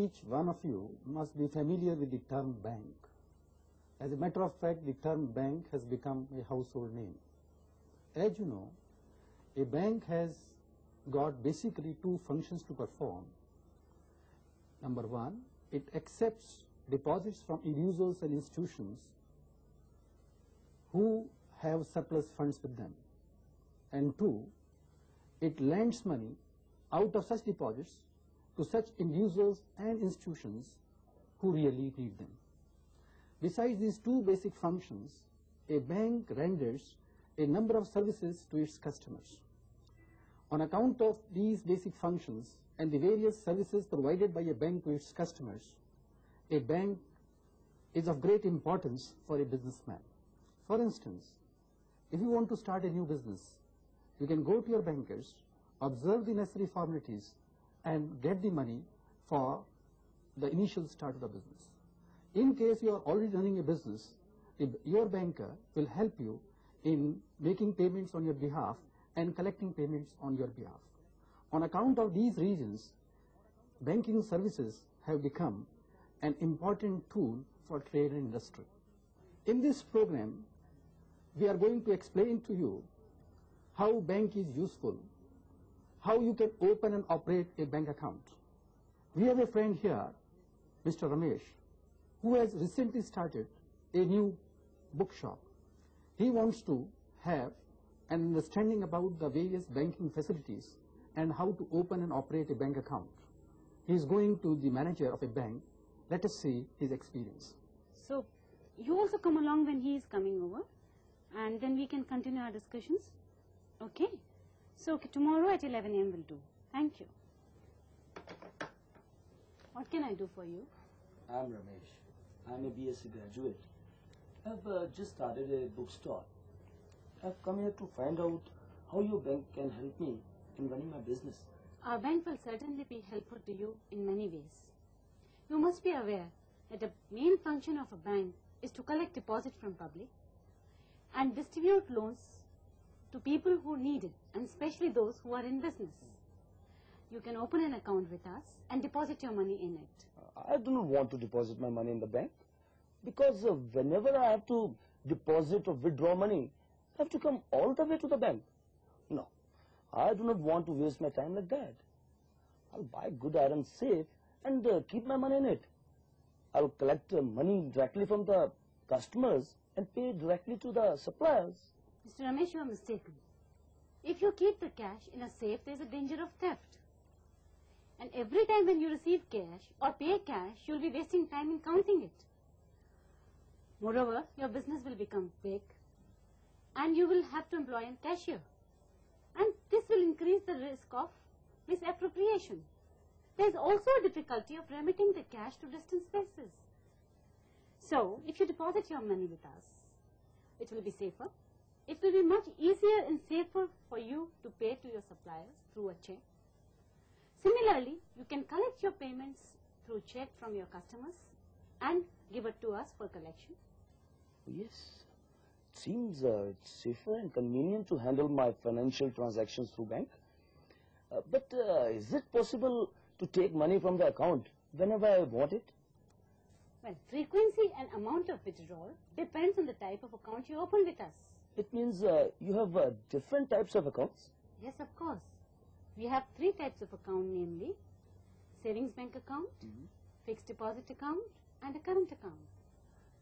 each one of you must be familiar with the term bank. As a matter of fact, the term bank has become a household name. As you know, a bank has got basically two functions to perform. Number one, it accepts deposits from individuals and institutions who have surplus funds with them. And two, it lends money out of such deposits to such individuals and institutions who really need them. Besides these two basic functions, a bank renders a number of services to its customers. On account of these basic functions and the various services provided by a bank to its customers, a bank is of great importance for a businessman. For instance, if you want to start a new business, you can go to your bankers, observe the necessary formalities, and get the money for the initial start of the business. In case you are already running a business, your banker will help you in making payments on your behalf and collecting payments on your behalf. On account of these reasons, banking services have become an important tool for trade and industry. In this program, we are going to explain to you how bank is useful, how you can open and operate a bank account. We have a friend here, Mr. Ramesh, who has recently started a new bookshop. He wants to have an understanding about the various banking facilities and how to open and operate a bank account. He is going to the manager of a bank. Let us see his experience. So, you also come along when he is coming over, and then we can continue our discussions. Okay? So, tomorrow at 11 a.m. will do. Thank you. What can I do for you? I'm Ramesh. I'm a BSc graduate. I've just started a bookstore. I've come here to find out how your bank can help me in running my business. Our bank will certainly be helpful to you in many ways. You must be aware that the main function of a bank is to collect deposit from public and distribute loans to people who need it, and especially those who are in business. You can open an account with us and deposit your money in it. I do not want to deposit my money in the bank because whenever I have to deposit or withdraw money, I have to come all the way to the bank. No, I do not want to waste my time like that. I'll buy good iron safe and keep my money in it. I'll collect money directly from the customers and pay directly to the suppliers. Mr. Ramesh, you are mistaken. If you keep the cash in a safe, there is a danger of theft. And every time when you receive cash or pay cash, you will be wasting time in counting it. Moreover, your business will become big and you will have to employ a cashier. And this will increase the risk of misappropriation. There is also a difficulty of remitting the cash to distant places. So, if you deposit your money with us, it will be safer. It will be much easier and safer for you to pay to your suppliers through a check. Similarly, you can collect your payments through check from your customers and give it to us for collection. Yes, it seems it's safer and convenient to handle my financial transactions through bank. But is it possible to take money from the account whenever I want it? Well, frequency and amount of withdrawal depends on the type of account you open with us. It means you have different types of accounts? Yes, of course. We have three types of account, namely savings bank account, fixed deposit account, and a current account.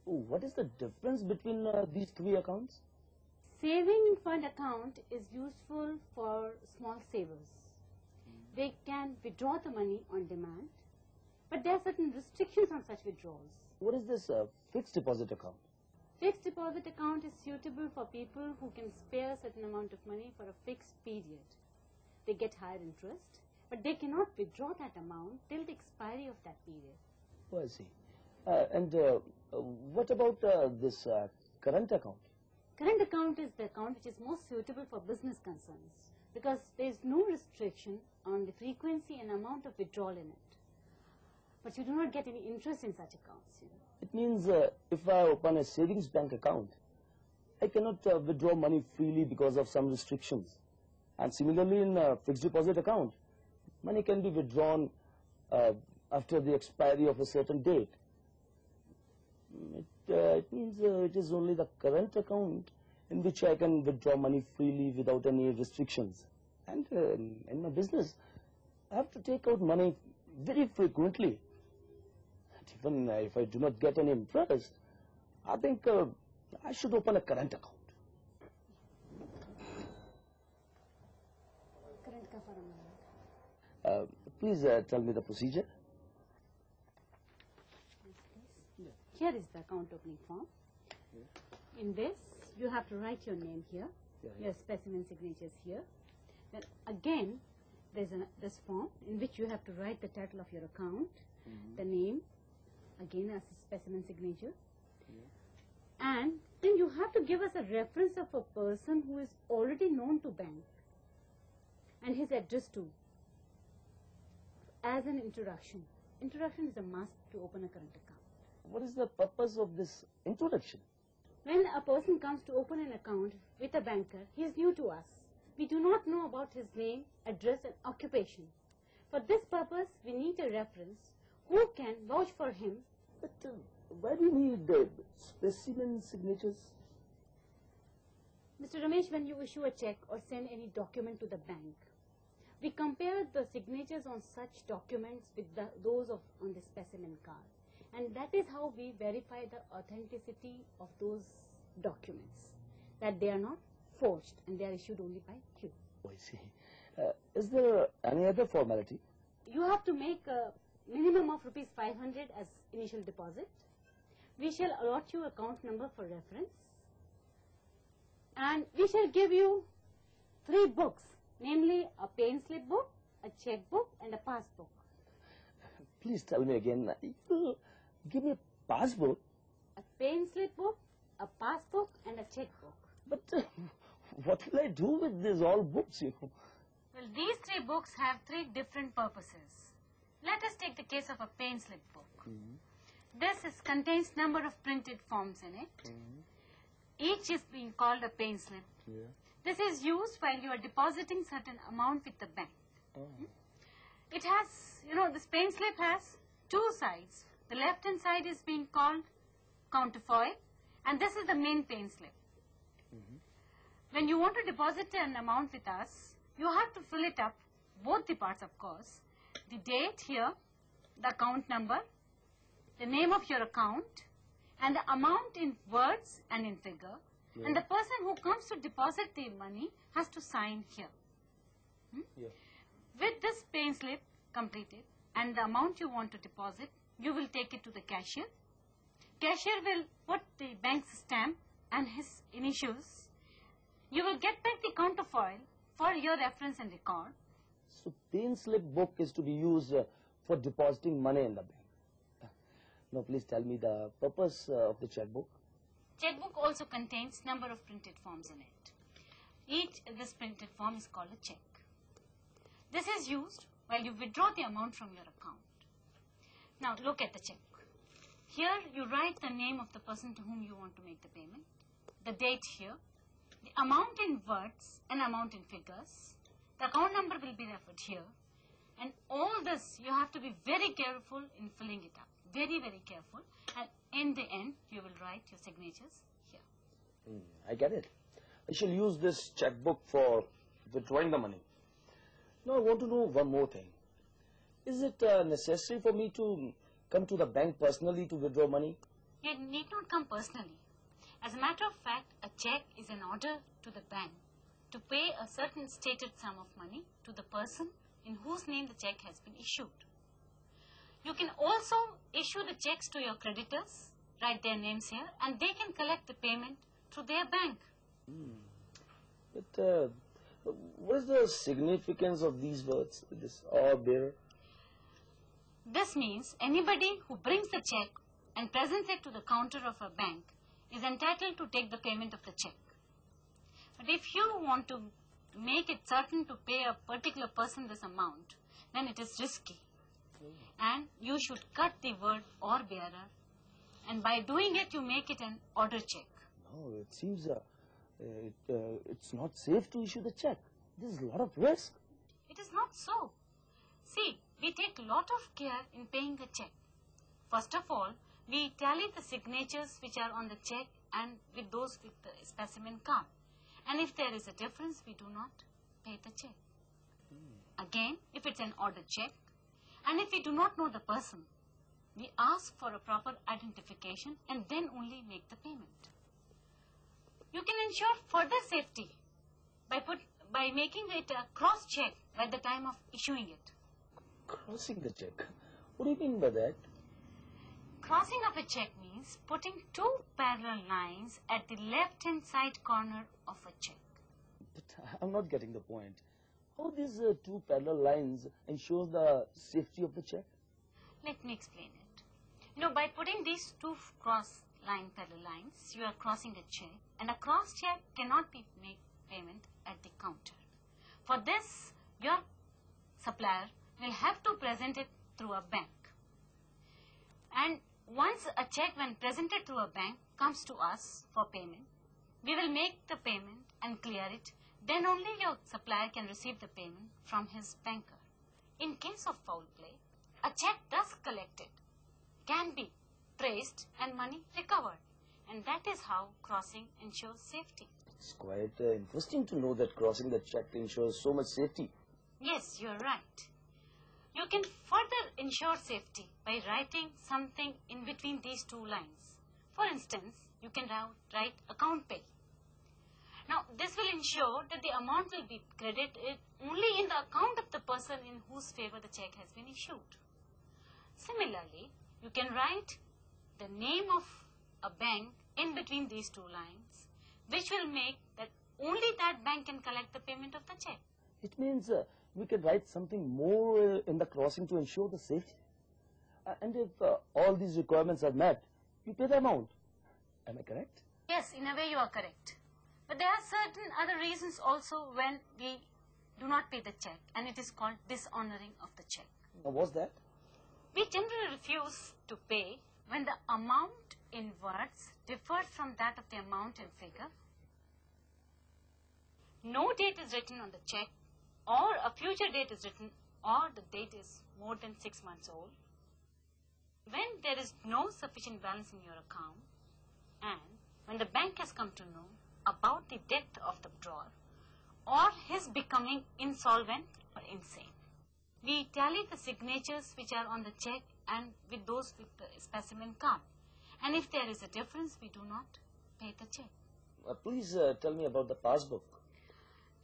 Oh, what is the difference between these three accounts? Saving fund account is useful for small savers. They can withdraw the money on demand, but there are certain restrictions on such withdrawals. What is this fixed deposit account? Fixed deposit account is suitable for people who can spare a certain amount of money for a fixed period. They get higher interest, but they cannot withdraw that amount till the expiry of that period. Oh, I see. And what about this current account? Current account is the account which is most suitable for business concerns because there is no restriction on the frequency and amount of withdrawal in it. But you do not get any interest in such accounts. You know. It means if I open a savings bank account, I cannot withdraw money freely because of some restrictions. And similarly in a fixed deposit account, money can be withdrawn after the expiry of a certain date. It means it is only the current account in which I can withdraw money freely without any restrictions. And in my business, I have to take out money very frequently. And even if I do not get any interest, I think I should open a current account. Please tell me the procedure. Here is the account opening form. In this, you have to write your name here, your specimen signatures here. Then again, there's this form in which you have to write the title of your account, the name, again as a specimen signature. And then you have to give us a reference of a person who is already known to bank and his address too, as an introduction. Introduction is a must to open a current account. What is the purpose of this introduction? When a person comes to open an account with a banker, he is new to us. We do not know about his name, address and occupation. For this purpose, we need a reference who can vouch for him. But why do you need specimen signatures? Mr. Ramesh, when you issue a check or send any document to the bank, we compare the signatures on such documents with those on the specimen card. And that is how we verify the authenticity of those documents, that they are not forged and they are issued only by you. Oh, I see. Is there any other formality? You have to make a minimum of rupees 500 as initial deposit. We shall allot you account number for reference. And we shall give you 3 books, namely a pay slip book, a checkbook and a passbook. Please tell me again. Give me a passbook. A pay slip book, a passbook and a checkbook. But what will I do with these all books, you know? Well, these 3 books have 3 different purposes. Let us take the case of a pay slip book. This contains number of printed forms in it. Each is being called a pay slip. This is used while you are depositing certain amount with the bank. It has, this pay slip has 2 sides. The left hand side is being called counterfoil and this is the main pay slip. When you want to deposit an amount with us, you have to fill it up, both the parts of course, the date here, the account number, the name of your account and the amount in words and in figure. And the person who comes to deposit the money has to sign here. With this pay slip completed and the amount you want to deposit, you will take it to the cashier. Cashier will put the bank's stamp and his initials. You will get back the counterfoil for your reference and record. So pay slip book is to be used for depositing money in the bank. Now please tell me the purpose of the checkbook. Checkbook also contains number of printed forms in it. Each this printed form is called a check. This is used while you withdraw the amount from your account. Now look at the checkbook. Here you write the name of the person to whom you want to make the payment, the date here, the amount in words and amount in figures. The account number will be referred here. And all this you have to be very careful in filling it up. Very, very careful. And in the end, you will write your signatures here. I get it. I shall use this checkbook for withdrawing the money. Now I want to know one more thing. Is it necessary for me to come to the bank personally to withdraw money? You need not come personally. As a matter of fact, a check is an order to the bank to pay a certain stated sum of money to the person in whose name the check has been issued. You can also issue the checks to your creditors, write their names here, and they can collect the payment through their bank. But what is the significance of these words, this or bearer? This means anybody who brings the check and presents it to the counter of a bank is entitled to take the payment of the check. But if you want to make it certain to pay a particular person this amount, then it is risky. And you should cut the word or bearer, and by doing it you make it an order check. No, it seems it's not safe to issue the check. There's a lot of risk. It is not so. See, we take a lot of care in paying a check. First of all, we tally the signatures which are on the check and with those with the specimen card. And if there is a difference, we do not pay the check. Again, if it's an order check, and if we do not know the person, we ask for a proper identification and then only make the payment. You can ensure further safety by making it a cross-check by the time of issuing it. Crossing the check? What do you mean by that? Crossing of a check means putting two parallel lines at the left-hand side corner of a check. But I'm not getting the point. How these two parallel lines ensure the safety of the check? Let me explain it. You know, by putting these two parallel lines, you are crossing a check, and a cross check cannot be made payment at the counter. For this, your supplier will have to present it through a bank. And once a check, when presented through a bank, comes to us for payment, we will make the payment and clear it. Then only your supplier can receive the payment from his banker. In case of foul play, a check thus collected can be traced and money recovered. And that is how crossing ensures safety. It's quite interesting to know that crossing the check ensures so much safety. Yes, you're right. You can further ensure safety by writing something in between these two lines. For instance, you can write account pay. Now, this will ensure that the amount will be credited only in the account of the person in whose favor the check has been issued. Similarly, you can write the name of a bank in between these two lines, which will make that only that bank can collect the payment of the check. It means we can write something more in the crossing to ensure the safety. And if all these requirements are met, you pay the amount. Am I correct? Yes, in a way you are correct. But there are certain other reasons also when we do not pay the check, and it is called dishonoring of the check. Now, what's that? We generally refuse to pay when the amount in words differs from that of the amount in figure. No date is written on the check, or a future date is written, or the date is more than 6 months old. When there is no sufficient balance in your account, and when the bank has come to know about the death of the withdrawer, or his becoming insolvent or insane, we tally the signatures which are on the check and with those with the specimen card. And if there is a difference, we do not pay the check. Please tell me about the passbook.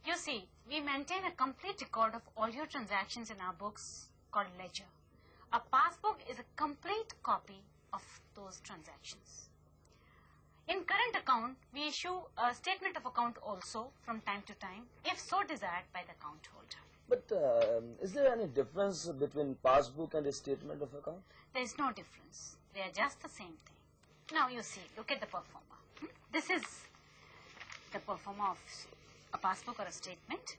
You see, we maintain a complete record of all your transactions in our books called ledger. A passbook is a complete copy of those transactions. In current account, we issue a statement of account also from time to time, if so desired by the account holder. But is there any difference between passbook and a statement of account? There is no difference. They are just the same thing. Now you see, look at the performer. This is the performer of a passbook or a statement.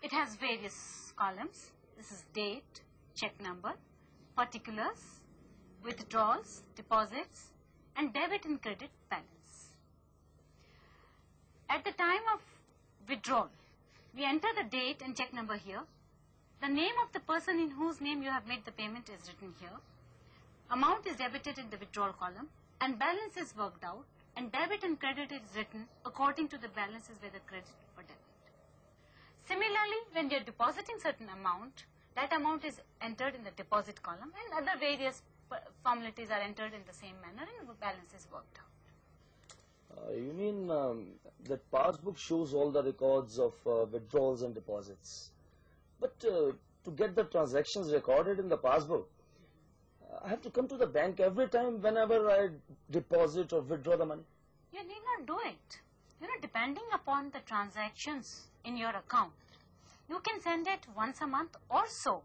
It has various columns. This is date, check number, particulars, withdrawals, deposits, and debit and credit balance. At the time of withdrawal, we enter the date and check number here. The name of the person in whose name you have made the payment is written here. Amount is debited in the withdrawal column, and balance is worked out, and debit and credit is written according to the balances, whether credit or debit. Similarly, when you are depositing certain amount, that amount is entered in the deposit column, and other various formalities are entered in the same manner, and the balance is worked out. You mean that passbook shows all the records of withdrawals and deposits. But to get the transactions recorded in the passbook, I have to come to the bank every time whenever I deposit or withdraw the money. You need not do it. You know, depending upon the transactions in your account, you can send it once a month or so,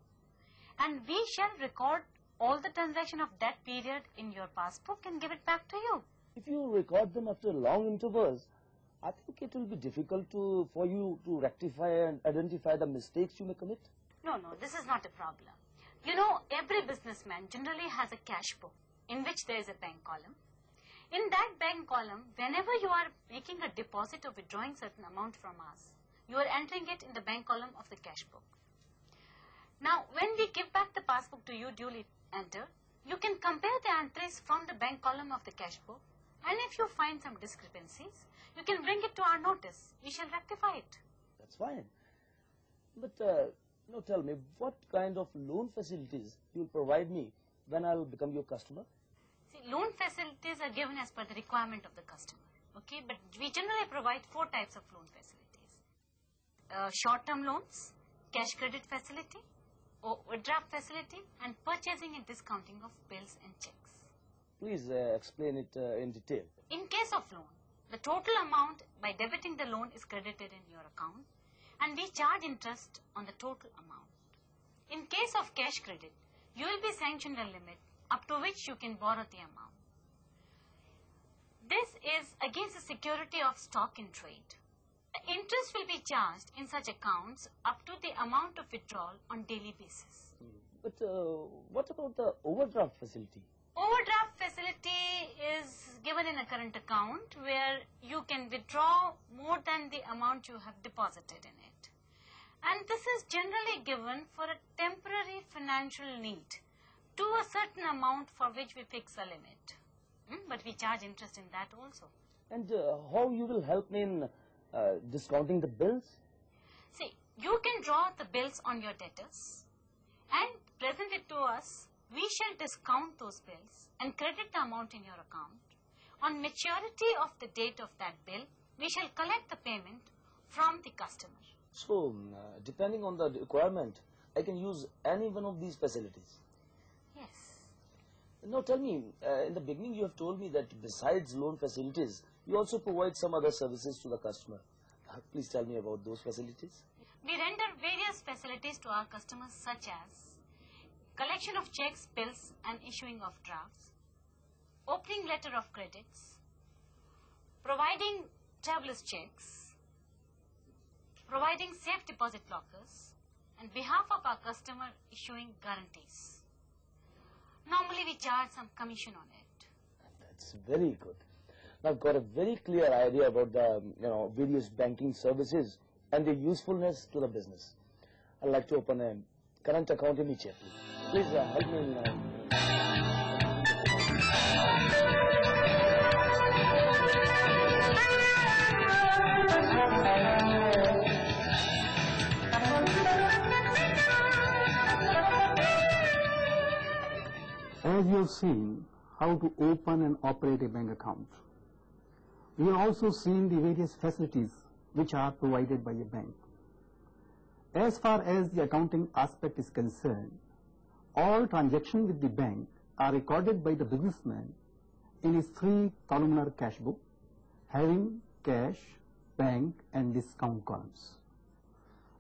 and we shall record all the transaction of that period in your passbook and give it back to you. If you record them after long intervals, I think it will be difficult for you to rectify and identify the mistakes you may commit. No, this is not a problem. You know, every businessman generally has a cash book in which there is a bank column. In that bank column, whenever you are making a deposit or withdrawing certain amount from us, you are entering it in the bank column of the cash book. Now, when we give back the passbook to you duly entered, you can compare the entries from the bank column of the cash book, and if you find some discrepancies, you can bring it to our notice. We shall rectify it. That's fine. But, tell me, what kind of loan facilities you will provide me when I will become your customer? See, loan facilities are given as per the requirement of the customer, okay? But we generally provide 4 types of loan facilities. Short-term loans, cash credit facility, overdraft facility, and purchasing and discounting of bills and checks. Please explain it in detail. In case of loan, the total amount by debiting the loan is credited in your account, and we charge interest on the total amount. In case of cash credit, you will be sanctioned a limit up to which you can borrow the amount. This is against the security of stock in trade. The interest will be charged in such accounts up to the amount of withdrawal on daily basis. But what about the overdraft facility? Overdraft facility is given in a current account where you can withdraw more than the amount you have deposited in it. And this is generally given for a temporary financial need to a certain amount for which we fix a limit. But we charge interest in that also. And how you will help me in discounting the bills? See, you can draw the bills on your debtors and present it to us. We shall discount those bills and credit the amount in your account. On maturity of the date of that bill, we shall collect the payment from the customer. So, depending on the requirement, I can use any one of these facilities? Yes. Now tell me, in the beginning you have told me that besides loan facilities, you also provide some other services to the customer. Please tell me about those facilities. We render various facilities to our customers such as collection of checks, bills and issuing of drafts, opening letter of credits, providing travelers checks, providing safe deposit lockers, and behalf of our customer issuing guarantees. Normally we charge some commission on it. That's very good. Now I've got a very clear idea about the various banking services and their usefulness to the business. I'd like to open a current account immediately. Please help me in As you have seen how to open and operate a bank account, we have also seen the various facilities which are provided by a bank. As far as the accounting aspect is concerned, all transactions with the bank are recorded by the businessman in his 3-columnar cash book having cash, bank and discount columns.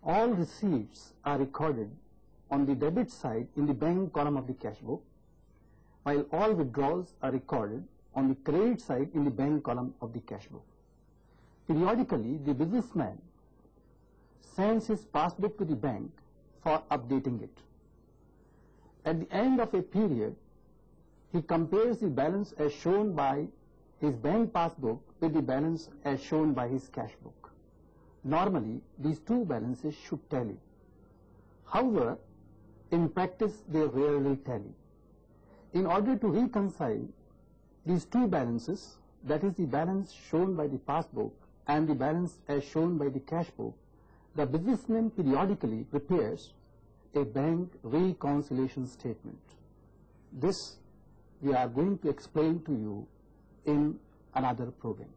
All receipts are recorded on the debit side in the bank column of the cash book, while all withdrawals are recorded on the credit side in the bank column of the cash book. Periodically, the businessman sends his passbook to the bank for updating it. At the end of a period, he compares the balance as shown by his bank passbook with the balance as shown by his cash book. Normally, these two balances should tally. However, in practice, they rarely tally. In order to reconcile these two balances, that is the balance shown by the passbook and the balance as shown by the cash book, the businessman periodically prepares a bank reconciliation statement. This we are going to explain to you in another program.